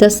10